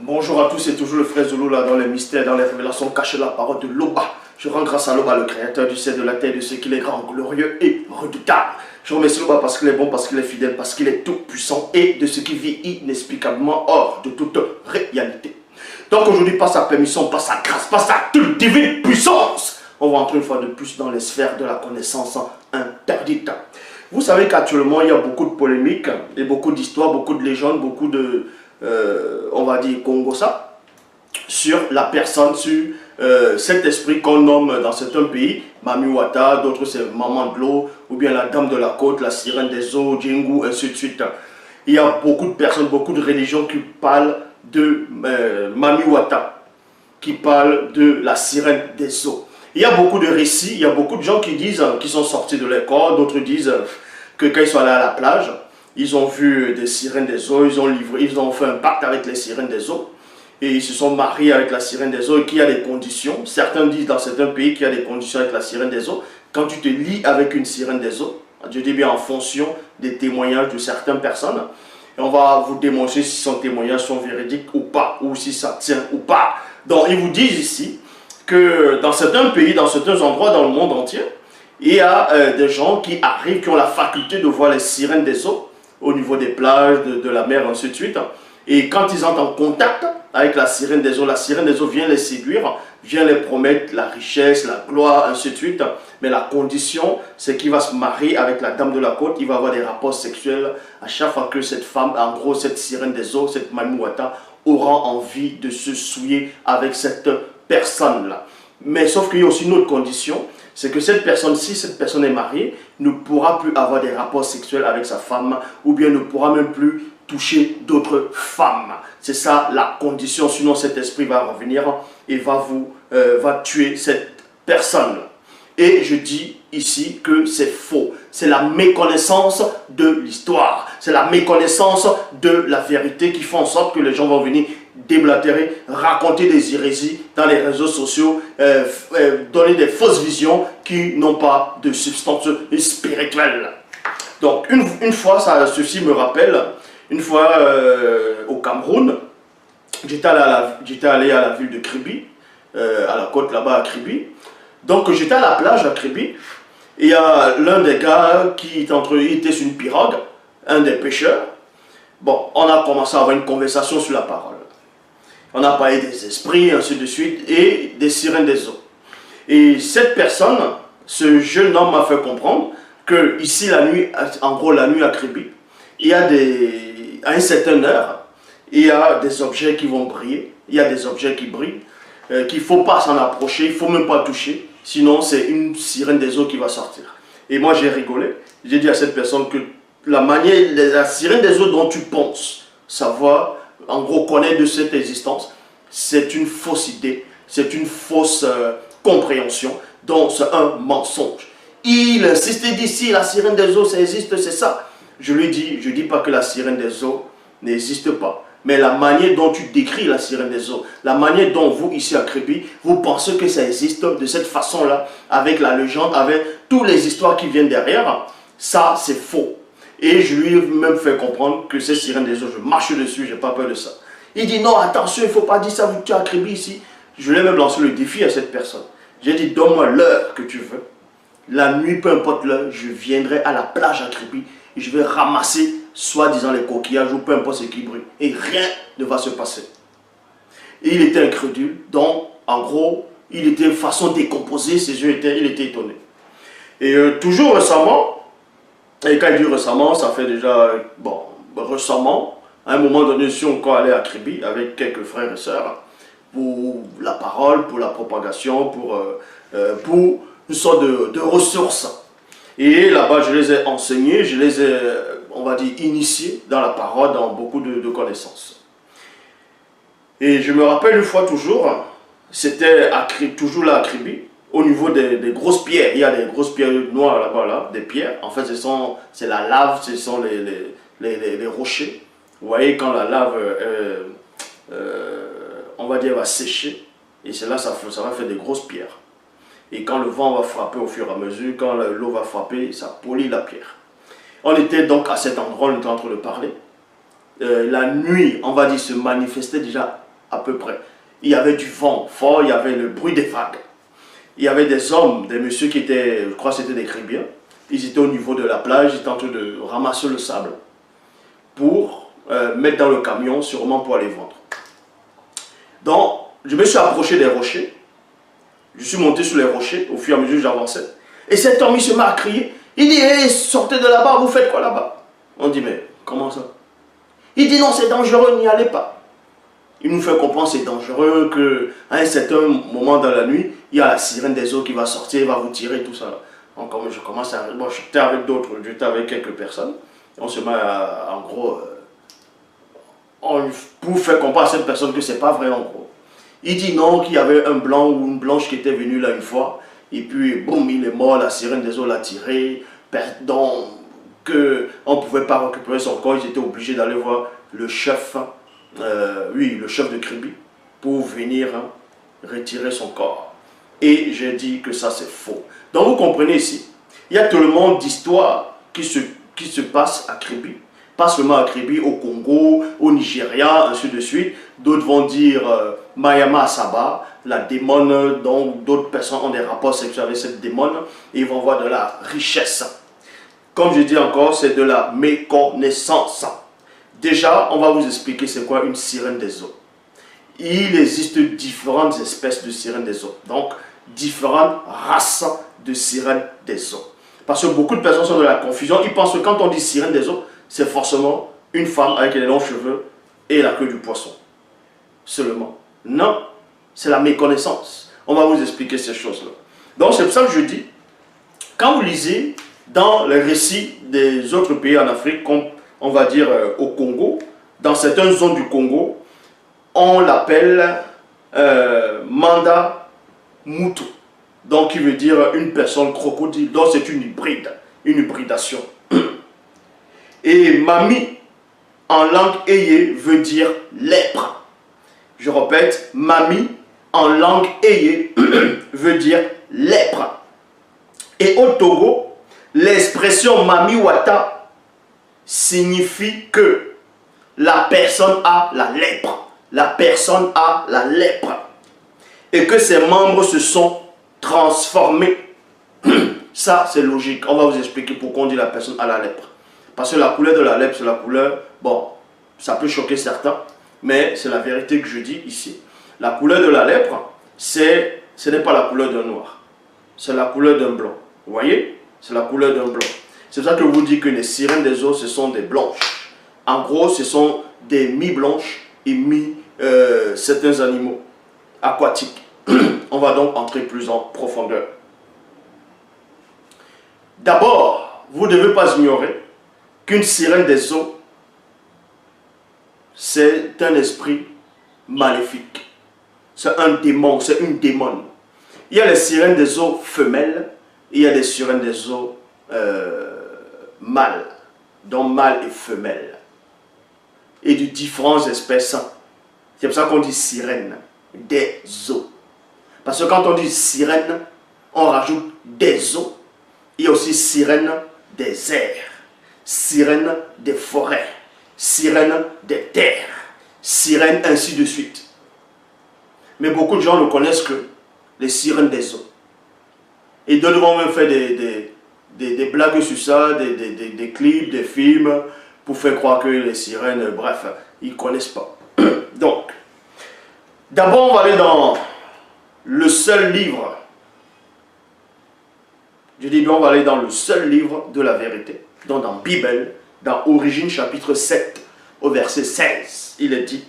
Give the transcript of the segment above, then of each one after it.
Bonjour à tous, c'est toujours le frère Zulu là dans les mystères, dans les révélations cachées de la parole de Loba. Je rends grâce à Loba, le créateur du ciel, de la terre, de ce qu'il est grand, glorieux et redoutable. Je remercie Loba parce qu'il est bon, parce qu'il est fidèle, parce qu'il est tout puissant et de ce qui vit inexplicablement hors de toute réalité. Donc aujourd'hui, par sa permission, par sa grâce, par sa toute divine puissance, on va entrer une fois de plus dans les sphères de la connaissance interdite. Vous savez qu'actuellement, il y a beaucoup de polémiques et beaucoup d'histoires, beaucoup de légendes, beaucoup de, on va dire, Congosa, sur la personne, sur cet esprit qu'on nomme dans certains pays, Mami Wata, d'autres c'est Maman de l'eau, ou bien la Dame de la Côte, la Sirène des eaux, Djingu, ainsi de suite. Il y a beaucoup de personnes, beaucoup de religions qui parlent de Mami Wata, qui parlent de la Sirène des eaux. Il y a beaucoup de récits, il y a beaucoup de gens qui disent qu'ils sont sortis de leur corps, d'autres disent que quand ils sont allés à la plage, ils ont vu des sirènes des eaux, ils ont fait un pacte avec les sirènes des eaux, et ils se sont mariés avec la sirène des eaux et qu'il y a des conditions. Certains disent dans certains pays qu'il y a des conditions avec la sirène des eaux. Quand tu te lis avec une sirène des eaux, je dis bien en fonction des témoignages de certaines personnes, et on va vous démontrer si son témoignage sont véridiques ou pas, ou si ça tient ou pas. Donc ils vous disent ici que dans certains pays, dans certains endroits dans le monde entier, il y a des gens qui arrivent, qui ont la faculté de voir les sirènes des eaux au niveau des plages, de la mer, ainsi de suite. Et quand ils entrent en contact avec la sirène des eaux vient les séduire, vient les promettre la richesse, la gloire, ainsi de suite. Mais la condition, c'est qu'il va se marier avec la Dame de la Côte, il va avoir des rapports sexuels à chaque fois que cette femme, en gros cette sirène des eaux, cette Mami Wata, aura envie de se souiller avec cette personne-là. Mais sauf qu'il y a aussi une autre condition, c'est que cette personne, si cette personne est mariée, ne pourra plus avoir des rapports sexuels avec sa femme, ou bien ne pourra même plus toucher d'autres femmes. C'est ça la condition, sinon cet esprit va revenir et va tuer cette personne. Et je dis ici que c'est faux. C'est la méconnaissance de l'histoire. C'est la méconnaissance de la vérité qui fait en sorte que les gens vont venir déblatérer, raconter des hérésies dans les réseaux sociaux, donner des fausses visions qui n'ont pas de substance spirituelle. Donc une fois, ceci me rappelle, une fois au Cameroun, j'étais allé à la ville de Kribi, à la côte là-bas à Kribi. Donc j'étais à la plage à Kribi, et il y a l'un des gars qui était sur une pirogue, un des pêcheurs. Bon, on a commencé à avoir une conversation sur la parole. On a parlé des esprits, ainsi de suite, et des sirènes des eaux. Et cette personne, ce jeune homme m'a fait comprendre que ici la nuit, en gros la nuit à Kribi, il y a à une certaine heure, il y a des objets qui vont briller, il y a des objets qui brillent, qu'il ne faut pas s'en approcher, il ne faut même pas toucher, sinon c'est une sirène des eaux qui va sortir. Et moi j'ai rigolé, j'ai dit à cette personne que la sirène des eaux dont tu penses savoir, en gros connaître de cette existence, c'est une fausse idée, c'est une fausse compréhension, donc c'est un mensonge. Il insiste et dit si la sirène des eaux ça existe, c'est ça. Je lui dis, je ne dis pas que la sirène des eaux n'existe pas. Mais la manière dont tu décris la sirène des eaux, la manière dont vous, ici à Kribi, vous pensez que ça existe de cette façon-là, avec la légende, avec toutes les histoires qui viennent derrière, ça c'est faux. Et je lui ai même fait comprendre que ces sirènes des eaux, je marche dessus, je n'ai pas peur de ça. Il dit non, attention, il ne faut pas dire ça, vous tu es à Kribi ici. Je lui ai même lancé le défi à cette personne. J'ai dit, donne-moi l'heure que tu veux. La nuit, peu importe l'heure, je viendrai à la plage à Kribi et je vais ramasser soi-disant les coquillages ou peu importe ce qui brille. Et rien ne va se passer. Et il était incrédule. Donc, en gros, il était façon décomposée. Ses yeux il était étonné. Et toujours récemment, et quand il dit récemment, ça fait déjà, bon, récemment, à un moment donné, si on encore allé à Kribi avec quelques frères et sœurs, pour la parole, pour la propagation, pour une sorte de ressources. Et là-bas, je les ai enseignés, je les ai, on va dire, initiés dans la parole, dans beaucoup de connaissances. Et je me rappelle une fois toujours, c'était toujours là à Kribi, au niveau des grosses pierres. Il y a des grosses pierres noires là-bas, là, des pierres. En fait, c'est la lave, ce sont les rochers. Vous voyez, quand la lave, on va dire, va sécher, et c'est là ça va faire des grosses pierres. Et quand le vent va frapper au fur et à mesure, quand l'eau va frapper, ça polit la pierre. On était donc à cet endroit, on était en train de parler. La nuit, on va dire, se manifestait déjà à peu près. Il y avait du vent fort, il y avait le bruit des vagues. Il y avait des hommes, des messieurs qui étaient, je crois que c'était des Caribéens. Ils étaient au niveau de la plage, ils étaient en train de ramasser le sable pour mettre dans le camion, sûrement pour aller vendre. Donc, je me suis approché des rochers. Je suis monté sur les rochers au fur et à mesure que j'avançais. Et cet homme, il se met à crier. Il dit, hey, sortez de là-bas, vous faites quoi là-bas? On dit, mais comment ça? Il dit, non, c'est dangereux, n'y allez pas. Il nous fait comprendre que c'est dangereux, qu'à un certain moment dans la nuit, il y a la sirène des eaux qui va sortir, va vous tirer, tout ça. Donc, comme je commence à... Bon, j'étais avec d'autres, j'étais avec quelques personnes. Et on se met à, en gros... pour faire comprendre à cette personne que c'est pas vrai, en gros. Il dit non, qu'il y avait un blanc ou une blanche qui était venu là une fois. Et puis, boum, il est mort, la sirène des eaux l'a tiré. Pardon, qu'on ne pouvait pas récupérer son corps. Ils étaient obligés d'aller voir le chef, oui, le chef de Kribi, pour venir retirer son corps. Et j'ai dit que ça, c'est faux. Donc, vous comprenez ici, il y a tellement d'histoires qui se passent à Kribi. Pas seulement à Kribi, au Congo, au Nigeria, ainsi de suite. D'autres vont dire Mayama Asaba, la démone, dont d'autres personnes ont des rapports sexuels avec cette démone. Et ils vont voir de la richesse. Comme je dis encore, c'est de la méconnaissance. Déjà, on va vous expliquer c'est quoi une sirène des eaux. Il existe différentes espèces de sirènes des eaux. Donc, différentes races de sirènes des eaux. Parce que beaucoup de personnes sont dans la confusion. Ils pensent que quand on dit sirène des eaux, c'est forcément une femme avec les longs cheveux et la queue du poisson. Seulement. Non, c'est la méconnaissance. On va vous expliquer ces choses-là. Donc c'est pour ça que je dis, quand vous lisez dans les récits des autres pays en Afrique, comme on va dire au Congo, dans certaines zones du Congo, on l'appelle Manda Mutu. Donc qui veut dire une personne crocodile. Donc c'est une hybride, une hybridation. Et Mami, en langue Eye, veut dire lèpre. Je répète, Mami, en langue Eye, veut dire lèpre. Et au Togo, l'expression Mami Wata signifie que la personne a la lèpre. La personne a la lèpre. Et que ses membres se sont transformés. Ça, c'est logique. On va vous expliquer pourquoi on dit la personne a la lèpre. Parce que la couleur de la lèpre, c'est la couleur, bon, ça peut choquer certains, mais c'est la vérité que je dis ici. La couleur de la lèpre, ce n'est pas la couleur d'un noir, c'est la couleur d'un blanc. Vous voyez? C'est la couleur d'un blanc. C'est ça que je vous dis que les sirènes des eaux, ce sont des blanches. En gros, ce sont des mi-blanches et certains animaux aquatiques. On va donc entrer plus en profondeur. D'abord, vous ne devez pas ignorer qu'une sirène des eaux, c'est un esprit maléfique. C'est un démon, c'est une démone. Il y a les sirènes des eaux femelles, et il y a les sirènes des eaux mâles, donc mâles et femelles. Et de différentes espèces. C'est pour ça qu'on dit sirène des eaux. Parce que quand on dit sirène, on rajoute des eaux. Il y a aussi sirène des airs. Sirène des forêts, sirène des terres, sirène ainsi de suite. Mais beaucoup de gens ne connaissent que les sirènes des eaux. Et d'autres vont même faire des blagues sur ça, des clips, des films, pour faire croire que les sirènes, bref, ils ne connaissent pas. Donc, d'abord on va aller dans le seul livre. Je dis bien on va aller dans le seul livre de la vérité. Donc dans Bible, dans Origine chapitre 7, au verset 16, il est dit,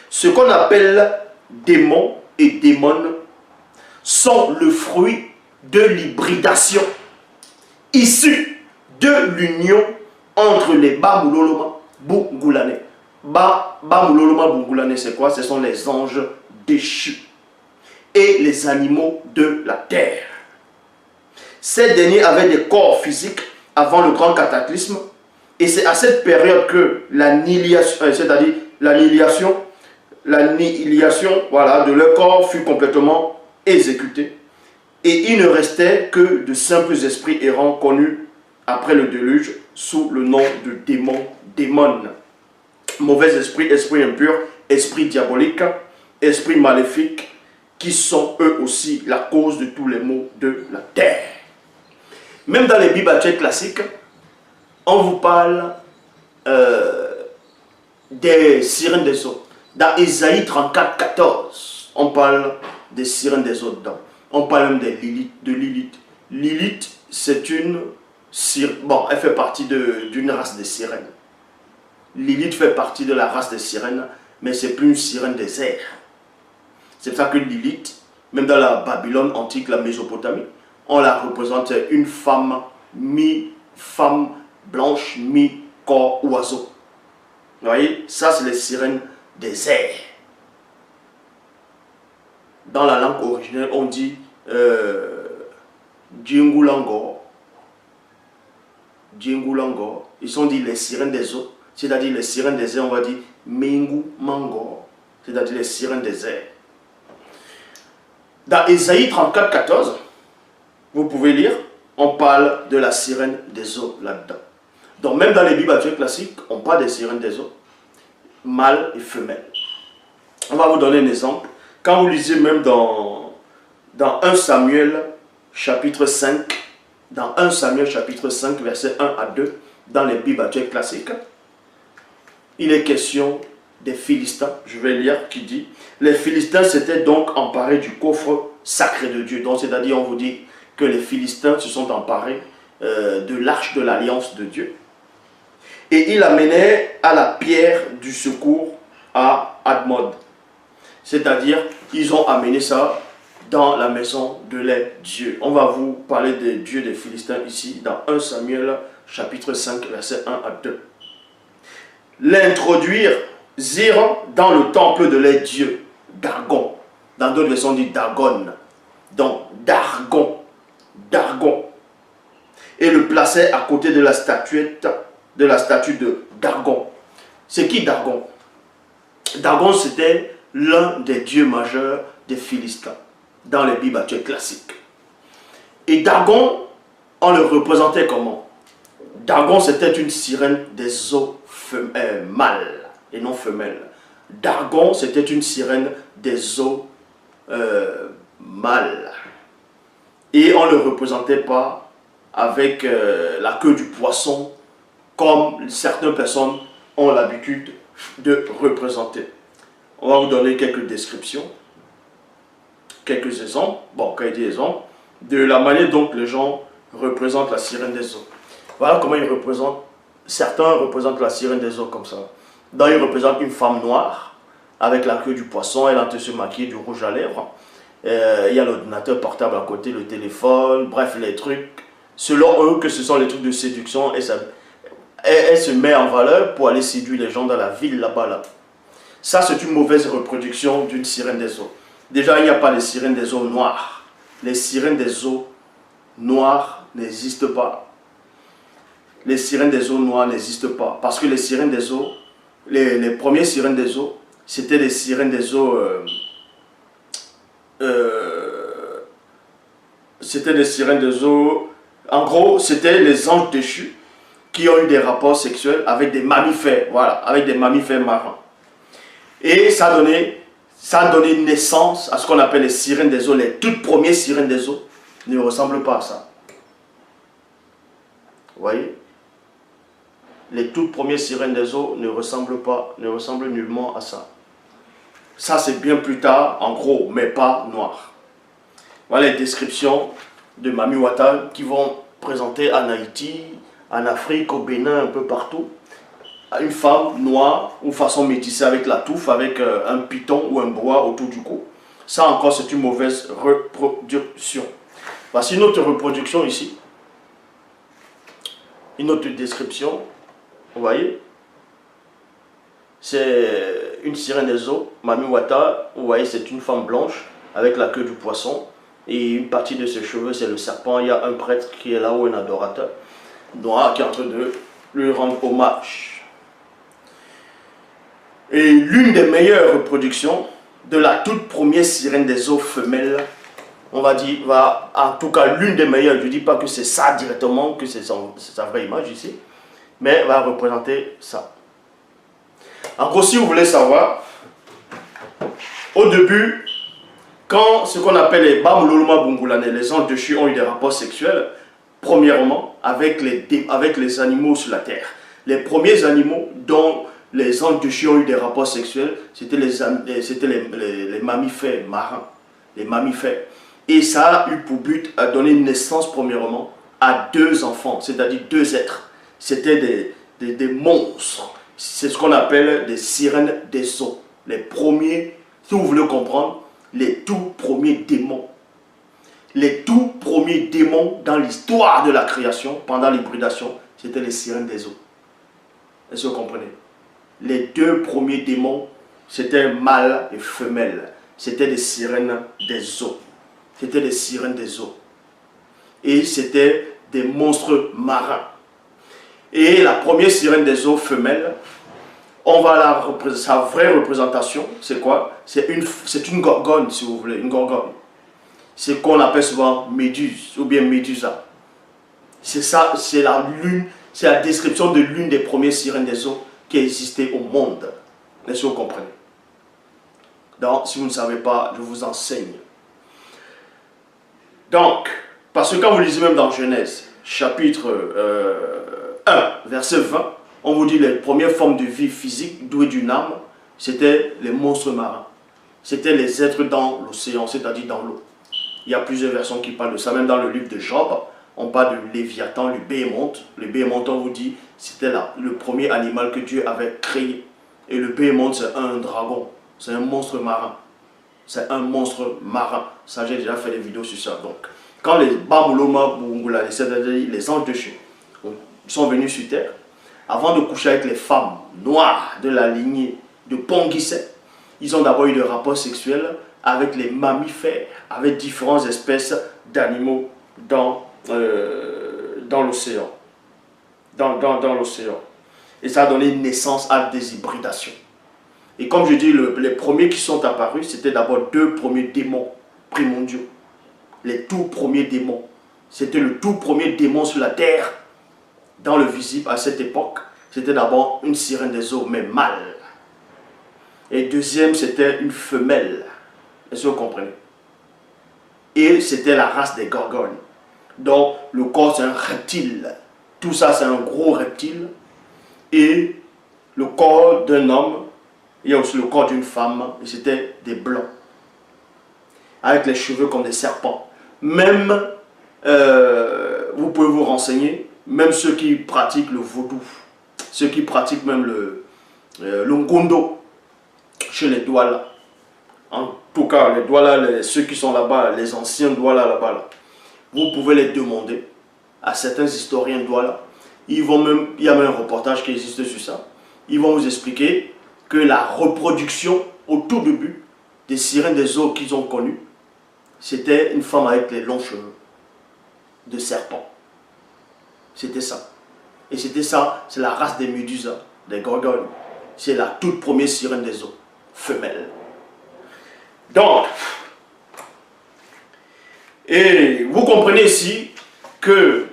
ce qu'on appelle démons et démones sont le fruit de l'hybridation issue de l'union entre les Bamuloloma Bungulane. Bamuloloma Bungulane, c'est quoi? Ce sont les anges déchus et les animaux de la terre. Ces derniers avaient des corps physiques avant le grand cataclysme, et c'est à cette période que l'annihilation, c'est-à-dire l'annihilation, voilà, de leur corps fut complètement exécutée, et il ne restait que de simples esprits errants connus après le déluge sous le nom de démons, démones. Mauvais esprit, esprit impur, esprit diabolique, esprits maléfiques qui sont eux aussi la cause de tous les maux de la terre. Même dans les Bibles actuelles classiques, on vous parle des sirènes des eaux. Dans Ésaïe 34, 14, on parle des sirènes des eaux dedans. On parle même de Lilith. Lilith, c'est une sirène. Bon, elle fait partie d'une race de sirènes. Lilith fait partie de la race des sirènes, mais c'est plus une sirène des airs. C'est pour ça que Lilith, même dans la Babylone antique, la Mésopotamie, on la représente une femme, mi-femme blanche, mi-corps oiseau. Vous voyez, ça c'est les sirènes des airs. Dans la langue originelle, on dit Djingulango. Djingulango. Ils sont dit les sirènes des eaux. C'est-à-dire les sirènes des airs, on va dire Mingu Mango. C'est-à-dire les sirènes des airs. Dans Ésaïe 34, 14, vous pouvez lire, on parle de la sirène des eaux là-dedans. Donc même dans les Bibles actuelles classiques, on parle des sirènes des eaux, mâles et femelles. On va vous donner un exemple. Quand vous lisez même dans 1 Samuel chapitre 5, dans 1 Samuel chapitre 5, versets 1 à 2, dans les Bibles actuelles classiques, il est question des Philistins. Je vais lire qui dit: les Philistins s'étaient donc emparés du coffre sacré de Dieu. Donc c'est-à-dire on vous dit que les Philistins se sont emparés de l'arche de l'alliance de Dieu. Et ils l'amenaient à la pierre du secours à Admod. C'est-à-dire, ils ont amené ça dans la maison de les dieux. On va vous parler des dieux des Philistins ici, dans 1 Samuel, chapitre 5, versets 1 à 2. L'introduire dans le temple de les dieux, Dargon. Dans d'autres versions, on dit Dagon. Donc, Dargon. Et le plaçait à côté de la statue de Dargon. C'est qui Dargon? Dargon, c'était l'un des dieux majeurs des Philistins dans les Bibles actuelles classiques. Et Dargon, on le représentait comment? Dargon, c'était une sirène des eaux mâles et non femelles. Dargon, c'était une sirène des eaux mâles. Et on ne le représentait pas avec la queue du poisson, comme certaines personnes ont l'habitude de représenter. On va vous donner quelques descriptions, quelques exemples, bon, quand il dit exemples, de la manière dont les gens représentent la sirène des eaux. Voilà comment ils représentent. Certains représentent la sirène des eaux comme ça. Donc ils représentent une femme noire avec la queue du poisson, elle a se maquiller du rouge à lèvres. Il y a l'ordinateur portable à côté, le téléphone, bref, les trucs. Selon eux, que ce sont les trucs de séduction, et elle se met en valeur pour aller séduire les gens dans la ville là-bas. Là. Ça, c'est une mauvaise reproduction d'une sirène des eaux. Déjà, il n'y a pas de sirène des eaux noires. Les sirènes des eaux noires n'existent pas. Les sirènes des eaux noires n'existent pas. Parce que les sirènes des eaux, les premières sirènes des eaux, c'était des sirènes des eaux... c'était des sirènes des eaux... En gros, c'était les anges déchus qui ont eu des rapports sexuels avec des mammifères. Voilà, avec des mammifères marins. Et ça a donné naissance à ce qu'on appelle les sirènes des eaux. Les toutes premières sirènes des eaux ne ressemblent pas à ça. Vous voyez? Les toutes premières sirènes des eaux ne ressemblent nullement à ça. Ça, c'est bien plus tard, en gros, mais pas noir. Voilà les descriptions de Mami Wata qui vont présenter en Haïti, en Afrique, au Bénin, un peu partout. Une femme noire ou façon métissée avec la touffe, avec un python ou un boa autour du cou. Ça encore, c'est une mauvaise reproduction. Voici une autre reproduction ici. Une autre description. Vous voyez? C'est une sirène des eaux, Mami Wata. Vous voyez, c'est une femme blanche avec la queue du poisson. Et une partie de ses cheveux, c'est le serpent. Il y a un prêtre qui est là, ou un adorateur noir qui est en train de lui rendre hommage. Et l'une des meilleures reproductions de la toute première sirène des eaux femelle, on va dire, en tout cas l'une des meilleures, je ne dis pas que c'est ça directement, que c'est sa vraie image ici, mais va représenter ça. En gros, si vous voulez savoir, Au début, quand ce qu'on appelle les Bamuloluma Bungulane, les anges déchus ont eu des rapports sexuels, premièrement, avec les animaux sur la terre. Les premiers animaux dont les anges déchus ont eu des rapports sexuels, c'était les mammifères marins, les mammifères. Et ça a eu pour but à donner naissance, premièrement, à deux enfants, c'est-à-dire deux êtres. C'était des monstres. C'est ce qu'on appelle des sirènes des eaux. Les premiers, si vous voulez comprendre, les tout premiers démons. Les tout premiers démons dans l'histoire de la création, pendant l'hybridation, c'était les sirènes des eaux. Est-ce que vous comprenez? Les deux premiers démons, c'était mâle et femelle. C'était des sirènes des eaux. C'était des sirènes des eaux. Et c'était des monstres marins. Et la première sirène des eaux femelle, on va sa vraie représentation, c'est quoi? C'est une gorgone, si vous voulez, une gorgone. C'est qu'on appelle souvent Méduse ou bien Médusa. C'est ça, c'est la description de l'une des premières sirènes des eaux qui a existé au monde. Est-ce que vous comprenez? Donc, si vous ne savez pas, je vous enseigne. Donc, parce que quand vous lisez même dans Genèse, chapitre 1, verset 20, on vous dit les premières formes de vie physique douées d'une âme, c'était les monstres marins. C'était les êtres dans l'océan, c'est-à-dire dans l'eau. Il y a plusieurs versions qui parlent de ça. Même dans le livre de Job, on parle de Léviathan, le béhémonte. Le béhémonte, on vous dit, c'était le premier animal que Dieu avait créé. Et le béhémonte, c'est un dragon. C'est un monstre marin. C'est un monstre marin. Ça, j'ai déjà fait des vidéos sur ça. Donc, quand les Bamuloma Bungula, c'est-à-dire les anges déchus, sont venus sur terre, avant de coucher avec les femmes noires de la lignée de Ponguissé, ils ont d'abord eu des rapports sexuels avec les mammifères, avec différentes espèces d'animaux dans l'océan. Dans l'océan. Et ça a donné naissance à des hybridations. Et comme je dis, les premiers qui sont apparus, c'était d'abord deux premiers démons primordiaux. Les tout premiers démons. C'était le tout premier démon sur la terre, dans le visible à cette époque. C'était d'abord une sirène des eaux, mais mâle. Et deuxième, c'était une femelle. Est-ce que vous comprenez? Et c'était la race des gorgones. Donc, le corps, c'est un reptile. Tout ça, c'est un gros reptile. Et le corps d'un homme, il y a aussi le corps d'une femme, et c'était des blancs. Avec les cheveux comme des serpents. Même, vous pouvez vous renseigner, même ceux qui pratiquent le vaudou, ceux qui pratiquent même le ngondo, chez les Douala. En tout cas, les Douala, ceux qui sont là-bas, les anciens Douala là-bas, là, vous pouvez les demander à certains historiens Douala. Il y a même un reportage qui existe sur ça. Ils vont vous expliquer que la reproduction au tout début des sirènes des eaux qu'ils ont connues, c'était une femme avec les longs cheveux de serpent. C'était ça. Et c'était ça, c'est la race des méduses, des gorgones. C'est la toute première sirène des eaux, femelle. Donc, et vous comprenez ici que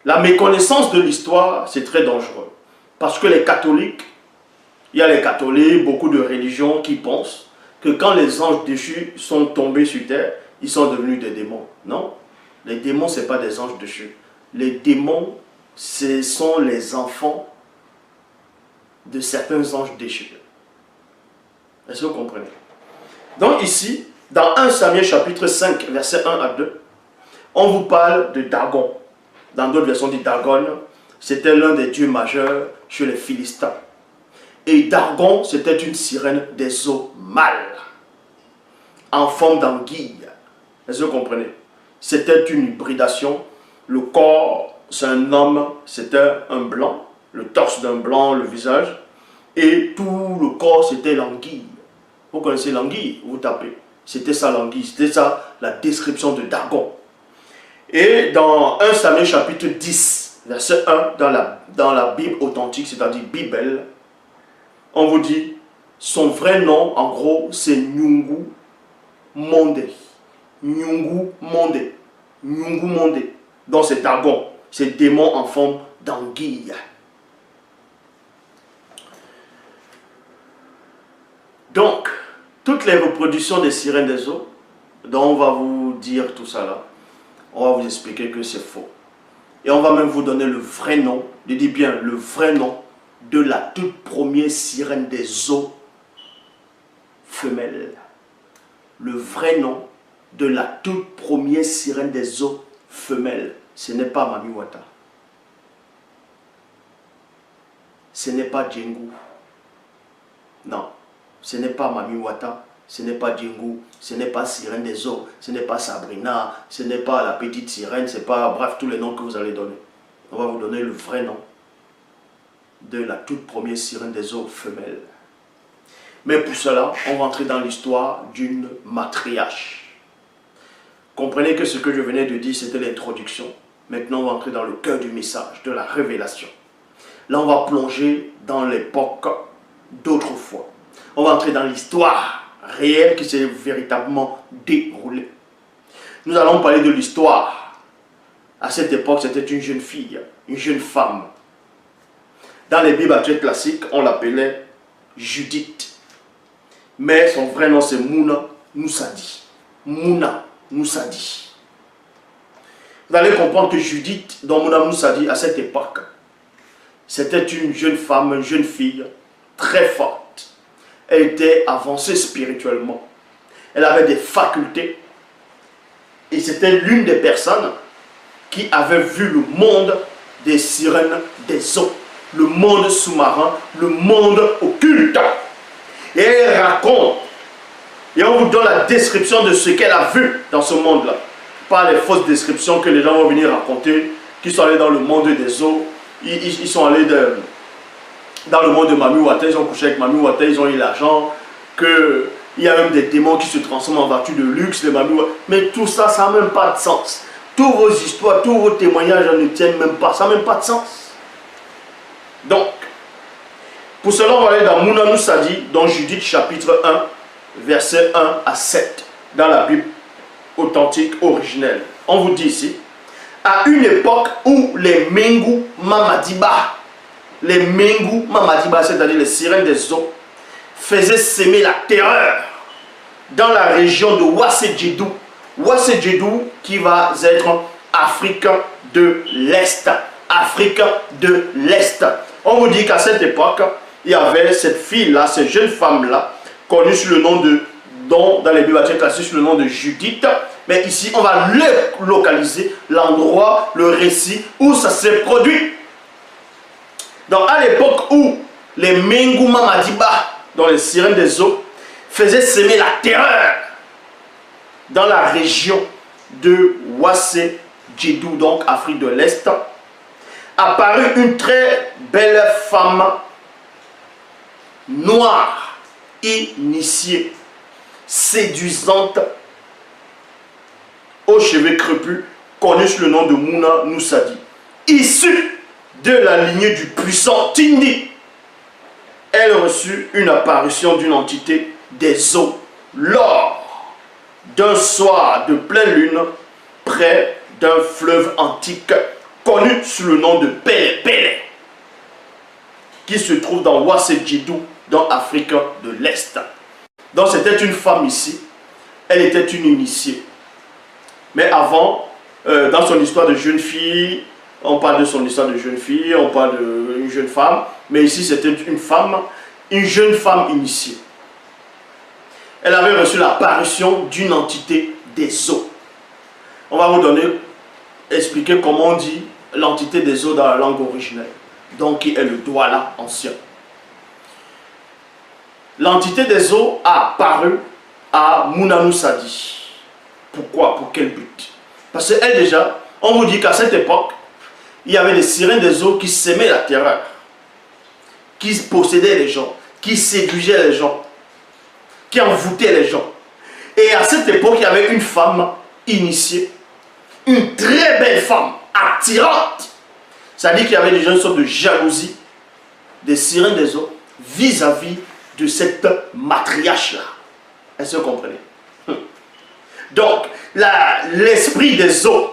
la méconnaissance de l'histoire, c'est très dangereux. Parce que les catholiques, il y a les catholiques, beaucoup de religions qui pensent que quand les anges déchus sont tombés sur terre, ils sont devenus des démons. Non, les démons, ce n'est pas des anges déchus. Les démons, ce sont les enfants de certains anges déchus. Est-ce que vous comprenez? Donc ici, dans 1 Samuel chapitre 5, versets 1 à 2, on vous parle de Dagon. Dans d'autres versions, dit Dagon, c'était l'un des dieux majeurs chez les Philistins. Et Dagon, c'était une sirène des eaux mâles, en forme d'anguille. Est-ce que vous comprenez? C'était une hybridation. Le corps, c'est un homme, c'était un blanc, le torse d'un blanc, le visage, et tout le corps, c'était l'anguille. Vous connaissez l'anguille, vous tapez. C'était ça l'anguille, c'était ça la description de Dagon. Et dans 1 Samuel chapitre 10, verset 1, dans la Bible authentique, c'est-à-dire Bible, on vous dit, son vrai nom, en gros, c'est Nyungu Monde. Nyungu Monde. Nyungu Monde. Donc c'est Dagon, c'est démon en forme d'anguille. Donc, toutes les reproductions des sirènes des eaux, dont on va vous dire tout ça là, on va vous expliquer que c'est faux. Et on va même vous donner le vrai nom, je dis bien le vrai nom, de la toute première sirène des eaux femelle. Le vrai nom de la toute première sirène des eaux femelle, ce n'est pas Mami Wata. Ce n'est pas Djengou. Non, ce n'est pas Mami Wata, ce n'est pas Djengou, ce n'est pas Sirène des eaux, ce n'est pas Sabrina, ce n'est pas la petite sirène, c'est pas, bref, tous les noms que vous allez donner. On va vous donner le vrai nom de la toute première sirène des eaux femelle. Mais pour cela, on va entrer dans l'histoire d'une matriarche. Comprenez que ce que je venais de dire, c'était l'introduction. Maintenant, on va entrer dans le cœur du message, de la révélation. Là, on va plonger dans l'époque d'autrefois. On va entrer dans l'histoire réelle qui s'est véritablement déroulée. Nous allons parler de l'histoire. À cette époque, c'était une jeune fille, une jeune femme. Dans les Bibles actuelles classiques, on l'appelait Judith. Mais son vrai nom, c'est Mouna Noussadi. Mouna Noussadi. Vous allez comprendre que Judith, dont Mouna Noussadi, à cette époque, c'était une jeune femme, une jeune fille, très forte. Elle était avancée spirituellement. Elle avait des facultés. Et c'était l'une des personnes qui avait vu le monde des sirènes des eaux. Le monde sous-marin, le monde occulte. Et elle raconte, et on vous donne la description de ce qu'elle a vu dans ce monde-là. Pas les fausses descriptions que les gens vont venir raconter, qui sont allés dans le monde des eaux. Ils sont allés dans le monde de Mami Wata, ils ont couché avec Mami Wata, ils ont eu l'argent, qu'il y a même des démons qui se transforment en voiture de luxe, les Mami Wata. Mais tout ça, ça n'a même pas de sens. Tous vos histoires, tous vos témoignages ne tiennent même pas, ça n'a même pas de sens. Donc, pour cela, on va aller dans Mouna Noussadi, dans Judith chapitre 1, versets 1 à 7, dans la Bible authentique originelle. On vous dit ici, à une époque où les Mengu Mamadiba, c'est-à-dire les sirènes des eaux, faisaient s'aimer la terreur dans la région de Wassedjedou. Wassedjedou qui va être Afrique de l'Est. Afrique de l'Est. On vous dit qu'à cette époque, il y avait cette fille-là, cette jeune femme-là, connue sous le nom de, dans les Bibles classiques, sous le nom de Judith. Mais ici, on va localiser l'endroit, le récit où ça s'est produit. Donc, à l'époque où les Mengu Mamadiba, dans les sirènes des eaux, faisaient s'aimer la terreur dans la région de Wassedjedou, donc Afrique de l'Est, apparut une très belle femme noire, initiée, séduisante, aux cheveux crépus, connue sous le nom de Mouna Noussadi, issue de la lignée du puissant Tindi. Elle reçut une apparition d'une entité des eaux lors d'un soir de pleine lune près d'un fleuve antique connu sous le nom de Pele Pele, qui se trouve dans Wassedjedou, dans Afrique de l'Est. Donc c'était une femme ici, elle était une initiée. Mais avant, dans son histoire de jeune fille, on parle de son histoire de jeune fille, on parle d'une jeune femme, mais ici c'était une jeune femme initiée. Elle avait reçu l'apparition d'une entité des eaux. On va vous expliquer comment on dit l'entité des eaux dans la langue originelle. Donc qui est le Douala ancien. L'entité des eaux a apparu à Mouna Noussadi. Pourquoi? Pour quel but? Parce qu'elle déjà, on vous dit qu'à cette époque, il y avait des sirènes des eaux qui semaient la terreur, qui possédaient les gens, qui séduisaient les gens, qui envoûtaient les gens. Et à cette époque, il y avait une femme initiée, une très belle femme, attirante. C'est-à-dire qu'il y avait déjà une sorte de jalousie des sirènes des eaux vis-à-vis de cette matriarche-là. Est-ce que vous comprenez? Donc, l'esprit des eaux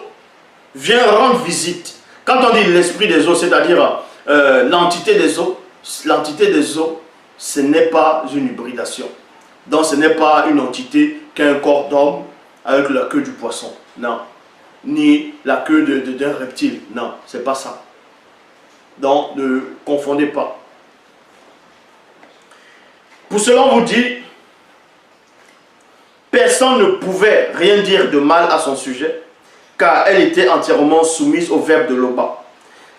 vient rendre visite. Quand on dit l'esprit des eaux, c'est-à-dire l'entité des eaux, ce n'est pas une hybridation. Donc ce n'est pas une entité qui a un corps d'homme avec la queue du poisson. Non. Ni la queue d'un reptile. Non, c'est pas ça. Donc ne confondez pas. Pour cela on vous dit, personne ne pouvait rien dire de mal à son sujet, car elle était entièrement soumise au verbe de Loba.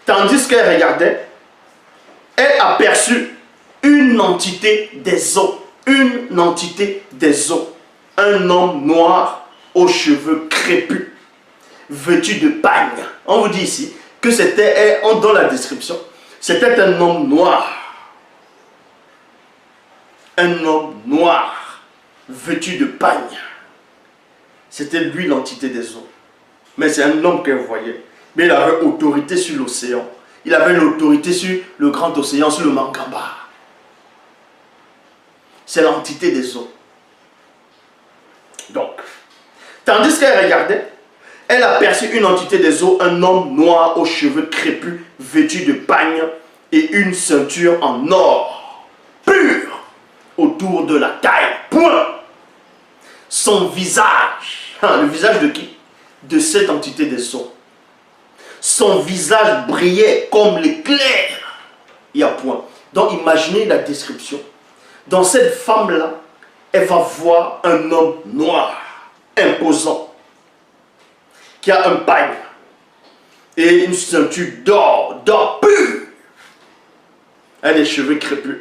Tandis qu'elle regardait, elle aperçut une entité des eaux. Une entité des eaux. Un homme noir aux cheveux crépus, vêtu de pagne. On vous dit ici que c'était, dans la description, c'était un homme noir. Un homme noir, vêtu de pagne. C'était lui l'entité des eaux. Mais c'est un homme qu'elle voyait. Mais il avait autorité sur l'océan. Il avait l'autorité sur le grand océan, sur le Mangamba. C'est l'entité des eaux. Donc, tandis qu'elle regardait, elle aperçut une entité des eaux, un homme noir aux cheveux crépus, vêtu de pagne et une ceinture en or pur autour de la taille. Point. Son visage, le visage de qui? De cette entité des eaux. Son visage brillait comme l'éclair. Il y a point. Donc imaginez la description. Dans cette femme-là, elle va voir un homme noir, imposant, qui a un pagne et une ceinture d'or pur. Elle a des cheveux crépus.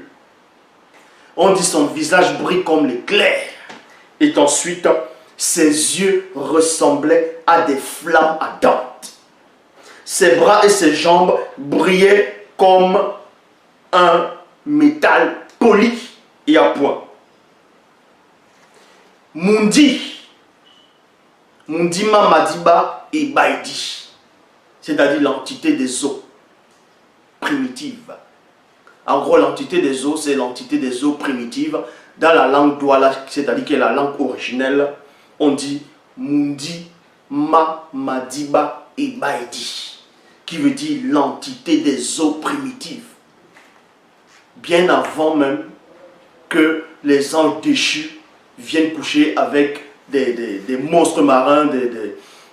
On dit son visage brille comme l'éclair. Et ensuite, ses yeux ressemblaient à des flammes ardentes. Ses bras et ses jambes brillaient comme un métal poli et à point. Mundi Madiba et Baidi, c'est-à-dire l'entité des eaux primitives. En gros, l'entité des eaux, c'est l'entité des eaux primitives. Dans la langue douala, c'est-à-dire qui est la langue originelle, on dit Mundi Madiba et Baidi, qui veut dire l'entité des eaux primitives. Bien avant même que les anges déchus viennent coucher avec des monstres marins,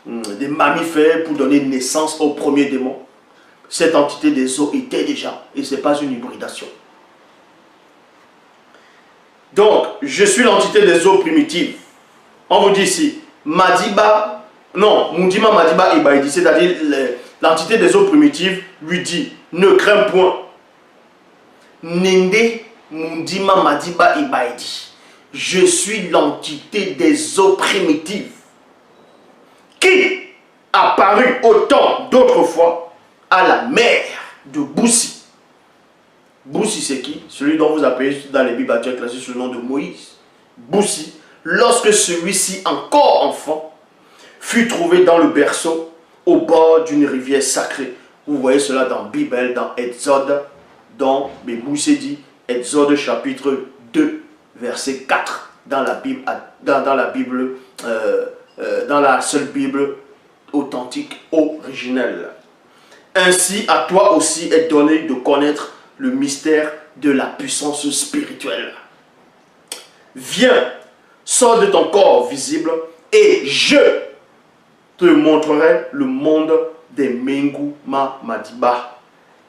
des mammifères pour donner naissance au premier démon. Cette entité des eaux était déjà, et ce n'est pas une hybridation. Donc, je suis l'entité des eaux primitives. On vous dit ici, Madiba, non, Mundima Madiba Ibaidi, c'est-à-dire l'entité des eaux primitives lui dit, ne crains point. Nende Mundima Madiba Ibaidi. Je suis l'entité des eaux primitives qui apparut au temps d'autrefois à la mer de Boussi. Boussi c'est qui? Celui dont vous appelez dans les Bibles actuelles classé sous le nom de Moïse. Boussi, lorsque celui-ci, encore enfant, fut trouvé dans le berceau au bord d'une rivière sacrée. Vous voyez cela dans Bible, dans Exode, dans Boussi dit Exode chapitre 2. Verset 4 dans la Bible, dans la seule Bible authentique, originelle. Ainsi, à toi aussi est donné de connaître le mystère de la puissance spirituelle. Viens, sors de ton corps visible et je te montrerai le monde des Mengu Madiba.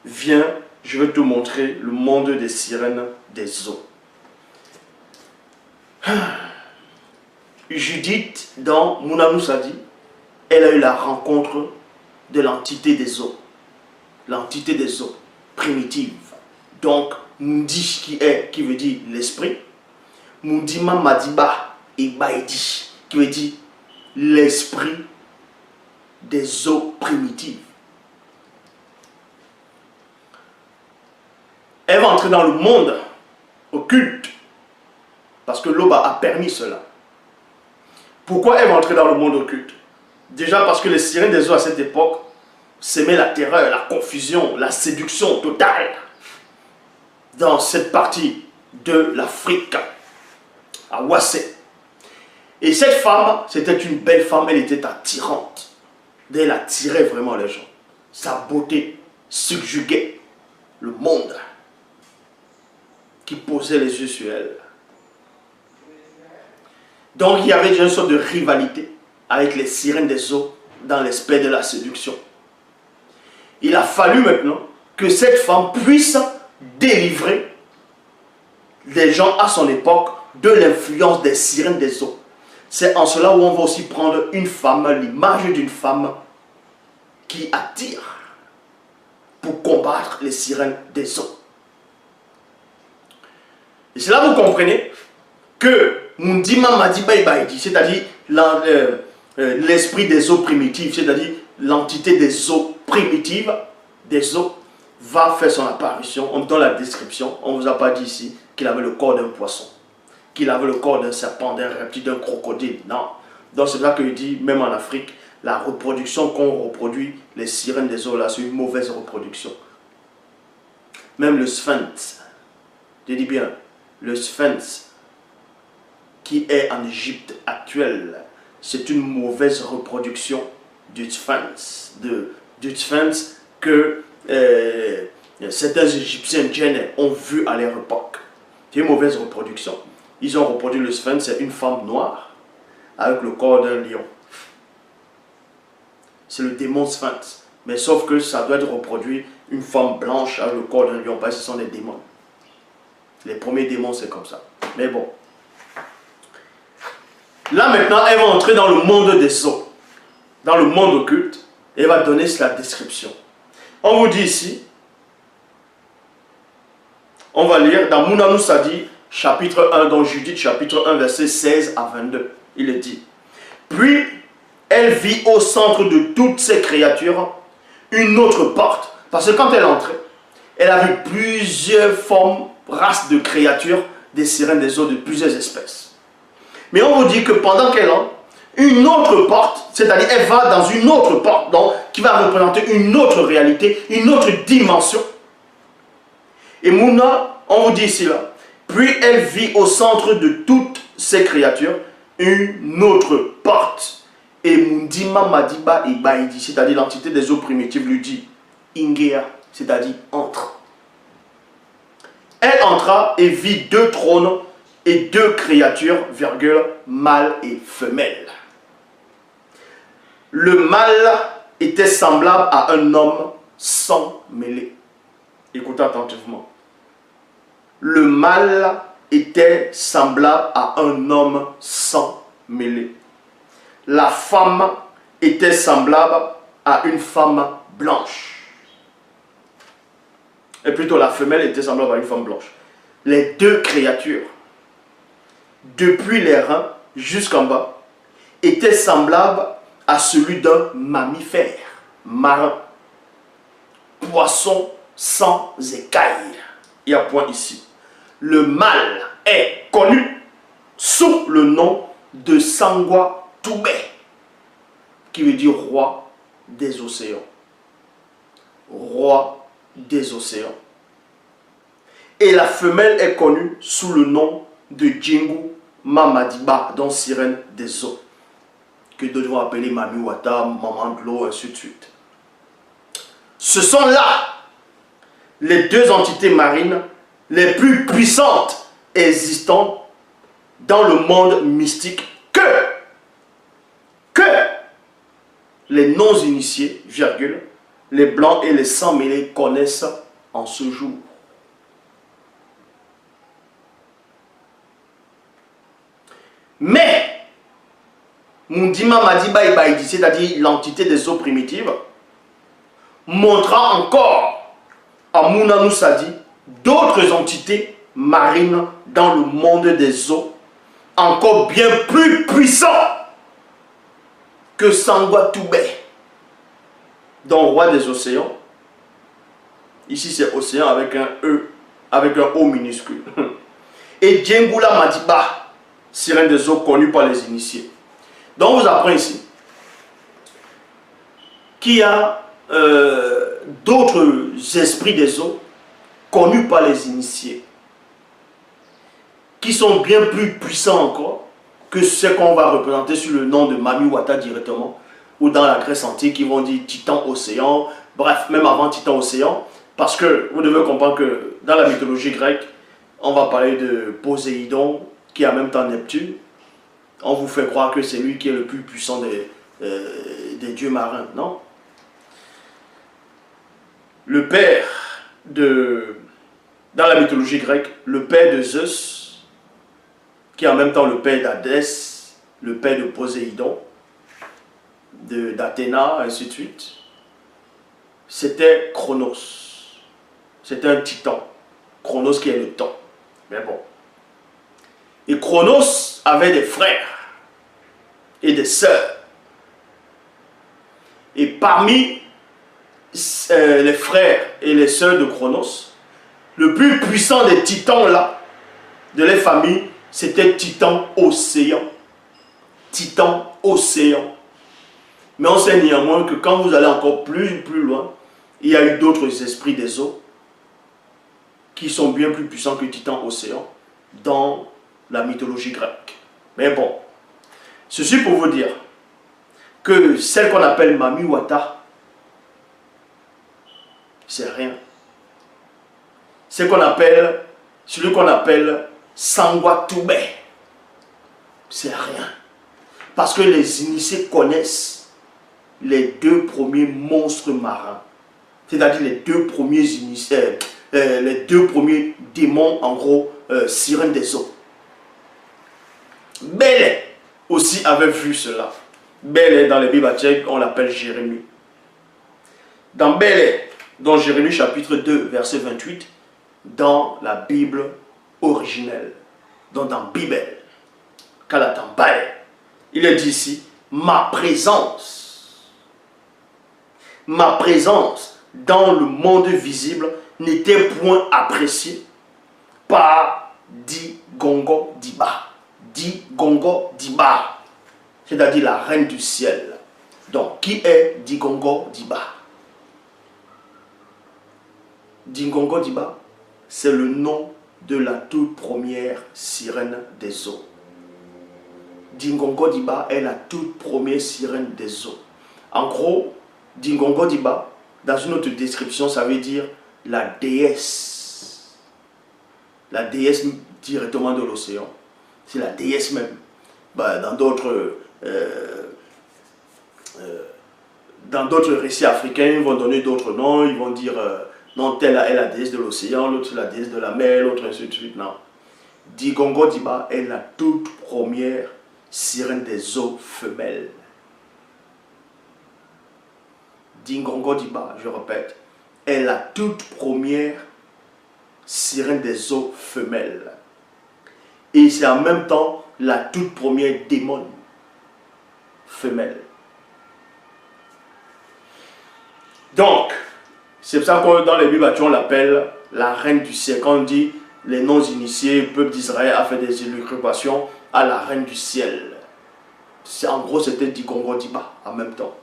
Viens, je vais te montrer le monde des sirènes des eaux. Judith, dans Mounamoussadi, elle a eu la rencontre de l'entité des eaux. L'entité des eaux, primitive. Donc, Mundi qui veut dire l'esprit. Mundima Madiba et Baidi, qui veut dire l'esprit des eaux primitives. Elle va entrer dans le monde occulte. Parce que Loba a permis cela. Pourquoi elle va entrer dans le monde occulte? Déjà parce que les sirènes des eaux à cette époque s'aimaient la terreur, la confusion, la séduction totale dans cette partie de l'Afrique, à Wassé. Et cette femme, c'était une belle femme, elle était attirante. Elle attirait vraiment les gens. Sa beauté subjuguait le monde qui posait les yeux sur elle. Donc il y avait déjà une sorte de rivalité avec les sirènes des eaux dans l'aspect de la séduction. Il a fallu maintenant que cette femme puisse délivrer les gens à son époque de l'influence des sirènes des eaux. C'est en cela où on va aussi prendre une femme, l'image d'une femme qui attire pour combattre les sirènes des eaux. Et c'est là que vous comprenez que Mundima Madiba Ibaïdi, c'est-à-dire l'esprit des eaux primitives, c'est-à-dire l'entité des eaux primitives, des eaux, va faire son apparition. On donne la description, on ne vous a pas dit ici qu'il avait le corps d'un poisson, qu'il avait le corps d'un serpent, d'un reptile, d'un crocodile. Non. Donc c'est là qu'il dit, même en Afrique, la reproduction qu'on reproduit, les sirènes des eaux là, c'est une mauvaise reproduction. Même le sphinx, je dis bien, le sphinx qui est en Égypte actuelle, c'est une mauvaise reproduction du sphinx, que certains Égyptiens Djenneh ont vu à leur époque. C'est une mauvaise reproduction. Ils ont reproduit le sphinx, c'est une femme noire avec le corps d'un lion. C'est le démon sphinx. Mais sauf que ça doit être reproduit une femme blanche avec le corps d'un lion, parce que ce sont des démons. Les premiers démons, c'est comme ça. Mais bon. Là maintenant, elle va entrer dans le monde des eaux, dans le monde occulte, et elle va donner la description. On vous dit ici, on va lire dans Mouna Moussadi, chapitre 1, dans Judith, chapitre 1, verset 16 à 22. Il est dit, puis elle vit au centre de toutes ces créatures une autre porte, parce que quand elle entrait, elle a vu plusieurs formes, races de créatures, des sirènes des eaux de plusieurs espèces. Mais on vous dit que pendant qu'elle entre, une autre porte, c'est-à-dire elle va dans une autre porte, donc, qui va représenter une autre réalité, une autre dimension. Et Mouna, on vous dit ici là, puis elle vit au centre de toutes ces créatures une autre porte. Et Mundima Madiba Ibaïdi, c'est-à-dire l'entité des eaux primitives, lui dit Ingea, c'est-à-dire entre. Elle entra et vit deux trônes et deux créatures, virgule, mâle et femelle. Le mâle était semblable à un homme sans mêlée. Écoutez attentivement. Le mâle était semblable à un homme sans mêlée. La femme était semblable à une femme blanche. Et plutôt la femelle était semblable à une femme blanche. Les deux créatures, depuis les reins jusqu'en bas, étaient semblables à celui d'un mammifère marin, poisson sans écailles. Il y a un point ici. Le mâle est connu sous le nom de Sangwa Toubé, qui veut dire roi des océans. Roi des océans. Et la femelle est connue sous le nom de Djingu Mamadiba, donc sirène des eaux, que d'autres vont appeler Mami Wata, Maman de l'eau, ainsi de suite. Ce sont là les deux entités marines les plus puissantes existantes dans le monde mystique que les non-initiés, virgule, les blancs et les sans-mêlés connaissent en ce jour. Mais, Mundima Madiba Ibaïdi, c'est-à-dire l'entité des eaux primitives, montra encore à Mouna Moussadi d'autres entités marines dans le monde des eaux, encore bien plus puissants que Sangwa Toubé, donc roi des océans. Ici c'est océan avec un E, avec un O minuscule. Et Djengula Madiba, sirène des eaux connue par les initiés. Donc on vous apprend ici qu'il y a d'autres esprits des eaux connus par les initiés, qui sont bien plus puissants encore que ceux qu'on va représenter sur le nom de Mami Wata directement, ou dans la Grèce antique, qui vont dire Titan Océan, bref, même avant Titan Océan, parce que vous devez comprendre que dans la mythologie grecque, on va parler de Poséidon, qui est en même temps Neptune, On vous fait croire que c'est lui qui est le plus puissant des dieux marins. Non. Le père dans la mythologie grecque, le père de Zeus, qui est en même temps le père d'Hadès, le père de Poséidon, d'Athéna, ainsi de suite, c'était Chronos. C'était un titan. Chronos qui est le temps. Mais bon. Et Chronos avait des frères et des sœurs. Et parmi les frères et les sœurs de Chronos, le plus puissant des titans là, de les familles, c'était Titan Océan. Titan Océan. Mais on sait néanmoins que quand vous allez encore plus loin, il y a eu d'autres esprits des eaux qui sont bien plus puissants que Titan Océan dans la mythologie grecque. Mais bon, ceci pour vous dire que celle qu'on appelle Mami Wata, c'est rien. Celui qu'on appelle Sangwa Toubé, c'est rien. Parce que les initiés connaissent les deux premiers monstres marins. C'est-à-dire les deux premiers initiés, les deux premiers démons, en gros, sirènes des eaux. Bélé aussi avait vu cela. Bélé, dans les Bibles tchèques, on l'appelle Jérémie. Dans Bélé, dans Jérémie chapitre 2, verset 28, dans la Bible originelle, donc dans Bible, Kalatambale, il est dit ici, ma présence dans le monde visible n'était point appréciée par Digongo Diba. Digongo Diba, c'est-à-dire la reine du ciel. Donc, qui est Digongo Diba? Digongo Diba, c'est le nom de la toute première sirène des eaux. Digongo Diba est la toute première sirène des eaux. En gros, Digongo Diba, dans une autre description, ça veut dire la déesse. La déesse directement de l'océan. C'est la déesse même. Dans d'autres récits africains, ils vont donner d'autres noms. Ils vont dire, non, telle est la déesse de l'océan, l'autre la déesse de la mer, l'autre ainsi de suite. Non. Digongo Diba est la toute première sirène des eaux femelles. Digongo Diba, je répète, est la toute première sirène des eaux femelles. Et c'est en même temps la toute première démon femelle. Donc, c'est pour ça que dans les Bibles, on l'appelle la reine du ciel. Quand on dit les non-initiés, le peuple d'Israël a fait des élucubrations à la reine du ciel. En gros, c'était Digongo Diba en même temps.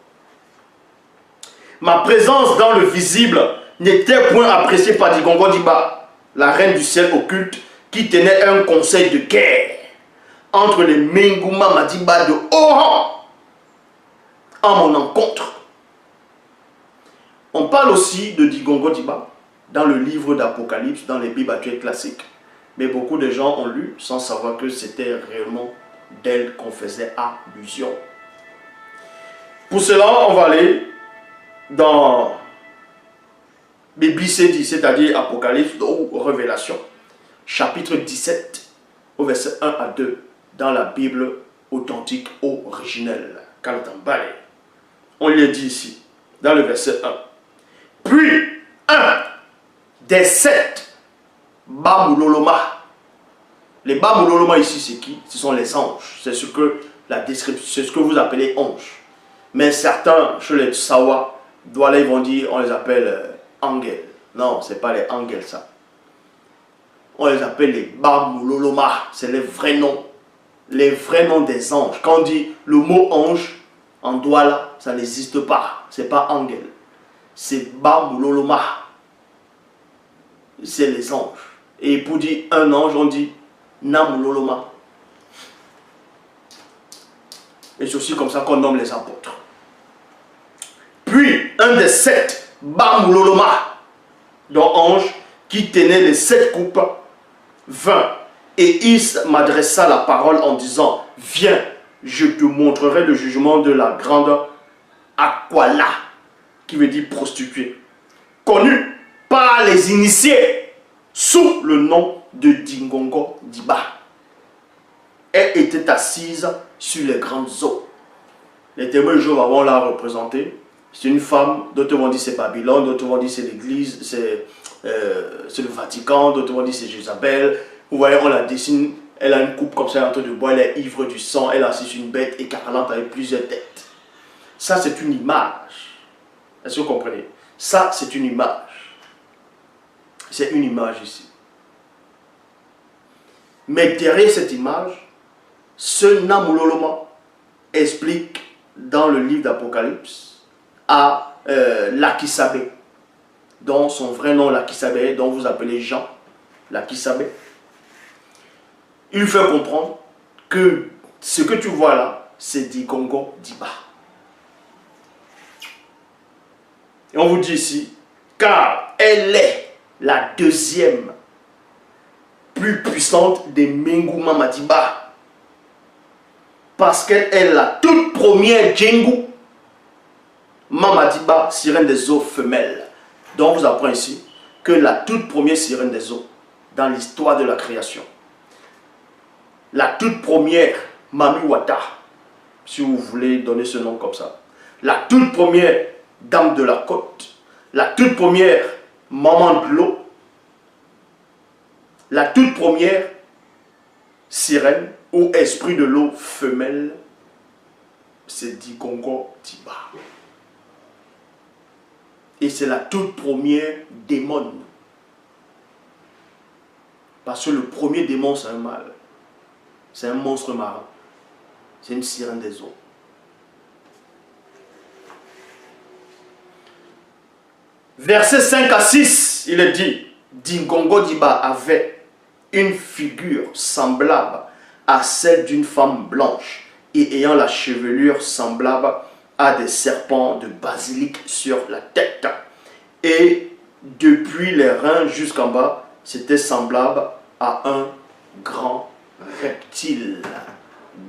Ma présence dans le visible n'était point appréciée par Digongo Diba, la reine du ciel occulte, qui tenait un conseil de guerre entre les Menguma Madiba de Oran en mon encontre. On parle aussi de Digongo Diba dans le livre d'Apocalypse, dans les Bibles actuelles classiques. Mais beaucoup de gens ont lu sans savoir que c'était réellement d'elle qu'on faisait allusion. Pour cela, on va aller dans BBCD, c'est-à-dire Apocalypse ou Révélation, chapitre 17, au verset 1 à 2, dans la Bible authentique originelle. Kaltambale. On lui dit ici, dans le verset 1. Puis, un des 7 Bamuloloma. Les Bamuloloma ici, c'est qui? Ce sont les anges. C'est ce que la description, c'est ce que vous appelez anges. Mais certains, chez les Sawa, ils vont dire, on les appelle angels. Non, ce n'est pas les angels, ça. On les appelle les Bamuloloma. C'est les vrais noms. Les vrais noms des anges. Quand on dit le mot ange, en Douala, ça n'existe pas. Ce n'est pas angel. C'est Bamuloloma. C'est les anges. Et pour dire un ange, on dit Namuloloma. Et c'est aussi comme ça qu'on nomme les apôtres. Puis, un des 7 Bamuloloma, dont ange, qui tenait les 7 coupes, vint. Et il m'adressa la parole en disant, viens, je te montrerai le jugement de la grande Aquala, qui veut dire prostituée, connue par les initiés sous le nom de Dingongo Diba. Elle était assise sur les grandes eaux. Les témoins de Jéhovah vont la représenter. C'est une femme, d'autres vont dire c'est Babylone, d'autres vont dire c'est l'église, c'est le Vatican, d'autres vont dire c'est Jézabel. Vous voyez, on la dessine, elle a une coupe comme ça en train de boire, elle est ivre du sang, elle est assise sur une bête écarlate avec plusieurs têtes. Ça, c'est une image. Est-ce que vous comprenez? Ça, c'est une image. C'est une image ici. Mais derrière cette image, ce Namuloloma explique dans le livre d'Apocalypse à Lakisabé, dont son vrai nom Lakisabé, dont vous appelez Jean, Lakisabé. Il lui fait comprendre que ce que tu vois là, c'est Dingongo Diba. Et on vous dit ici, car elle est la deuxième plus puissante des Mengu Mamadiba. Parce qu'elle est la toute première Djengu Mamadiba, sirène des eaux femelles. Donc on vous apprend ici que la toute première sirène des eaux dans l'histoire de la création. La toute première Mami Wata, si vous voulez donner ce nom comme ça. La toute première Dame de la Côte, la toute première Maman de l'eau, la toute première sirène ou esprit de l'eau femelle, c'est Dingongo Diba. Et c'est la toute première démon. Parce que le premier démon, c'est un mâle. C'est un monstre marin. C'est une sirène des eaux. Versets 5 à 6, il est dit, Dingongo Diba avait une figure semblable à celle d'une femme blanche et ayant la chevelure semblable à des serpents de basilic sur la tête. Et depuis les reins jusqu'en bas, c'était semblable à un grand reptile.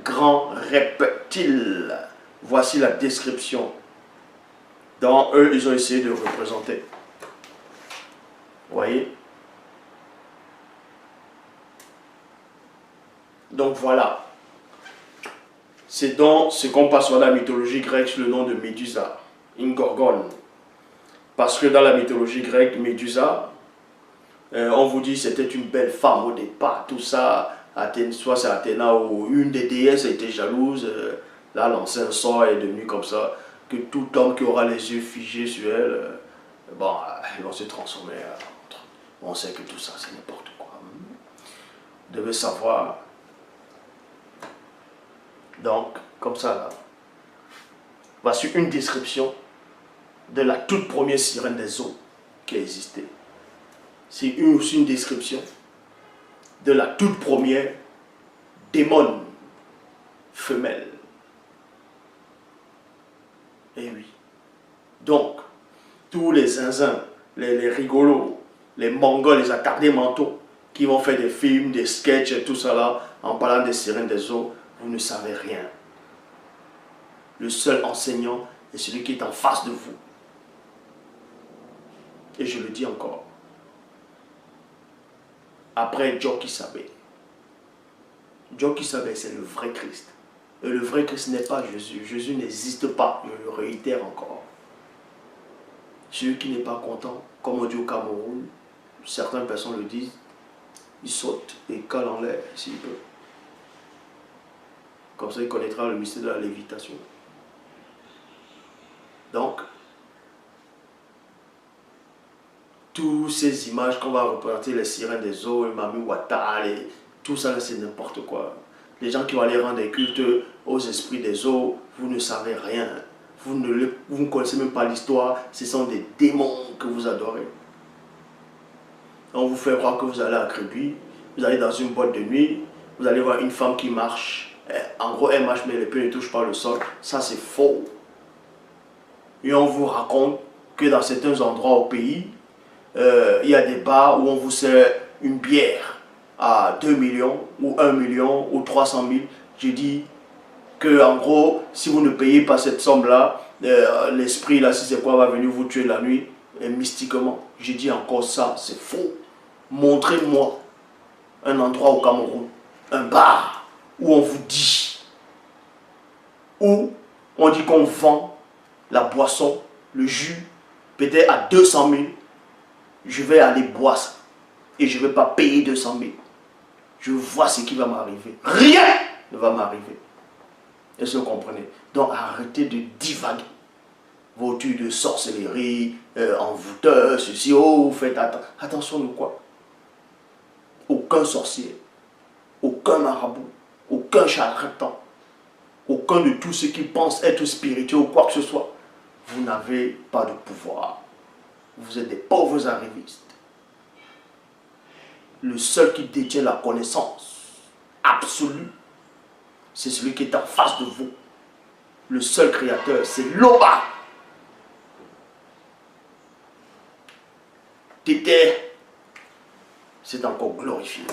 Grand reptile. Voici la description dont eux, ils ont essayé de représenter. Vous voyez? Donc voilà. C'est dans ce qu'on passe dans la mythologie grecque sous le nom de Médusa, une gorgone. Parce que dans la mythologie grecque, Médusa, on vous dit c'était une belle femme au départ, tout ça. Athènes, soit c'est Athéna ou une des déesses a été jalouse, là, a lancé un sort, elle est devenue comme ça, que tout homme qui aura les yeux figés sur elle, bon, ils vont se transformer. On sait que tout ça, c'est n'importe quoi. Vous devez savoir. Donc, comme ça, là, voici une description de la toute première sirène des eaux qui a existé. C'est aussi une description de la toute première démon femelle. Et oui. Donc, tous les zinzins, les rigolos, les mongols, les attardés mentaux, qui vont faire des films, des sketchs et tout ça là, en parlant des sirènes des eaux, vous ne savez rien. Le seul enseignant est celui qui est en face de vous. Et je le dis encore. Après Joki Sabé. Joki Sabé, c'est le vrai Christ. Et le vrai Christ n'est pas Jésus. Jésus n'existe pas. Je le réitère encore. Celui qui n'est pas content, comme on dit au Cameroun, certaines personnes le disent, il saute et cale en l'air s'il peut. Comme ça, il connaîtra le mystère de la lévitation. Donc, toutes ces images qu'on va représenter, les sirènes des eaux, les Mami Wata, tout ça, c'est n'importe quoi. Les gens qui vont aller rendre des cultes aux esprits des eaux, vous ne savez rien. Vous ne connaissez même pas l'histoire. Ce sont des démons que vous adorez. On vous fait croire que vous allez à Créby, vous allez dans une boîte de nuit, vous allez voir une femme qui marche. En gros, elle marche, mais les pieds ne touchent pas le sol. Ça, c'est faux. Et on vous raconte que dans certains endroits au pays, il y a des bars où on vous sert une bière à 2 millions, ou 1 million, ou 300 000. J'ai dit que en gros, si vous ne payez pas cette somme-là, l'esprit là, si c'est quoi, va venir vous tuer la nuit, mystiquement. J'ai dit encore ça, c'est faux. Montrez-moi un endroit au Cameroun, un bar, où on vous dit, où on dit qu'on vend la boisson, le jus, peut-être à 200 000. Je vais aller boire ça. Et je ne vais pas payer 200 000. Je vois ce qui va m'arriver. Rien ne va m'arriver. Est-ce que vous comprenez? Donc arrêtez de divaguer. Voiture de sorcellerie, envoûteur, ceci, oh, faites attention de quoi? Aucun sorcier, aucun marabout, aucun charlatan, aucun de tous ceux qui pensent être spirituels ou quoi que ce soit. Vous n'avez pas de pouvoir. Vous êtes des pauvres arrivistes. Le seul qui détient la connaissance absolue, c'est celui qui est en face de vous. Le seul créateur, c'est Loba. Tété, c'est encore glorifié.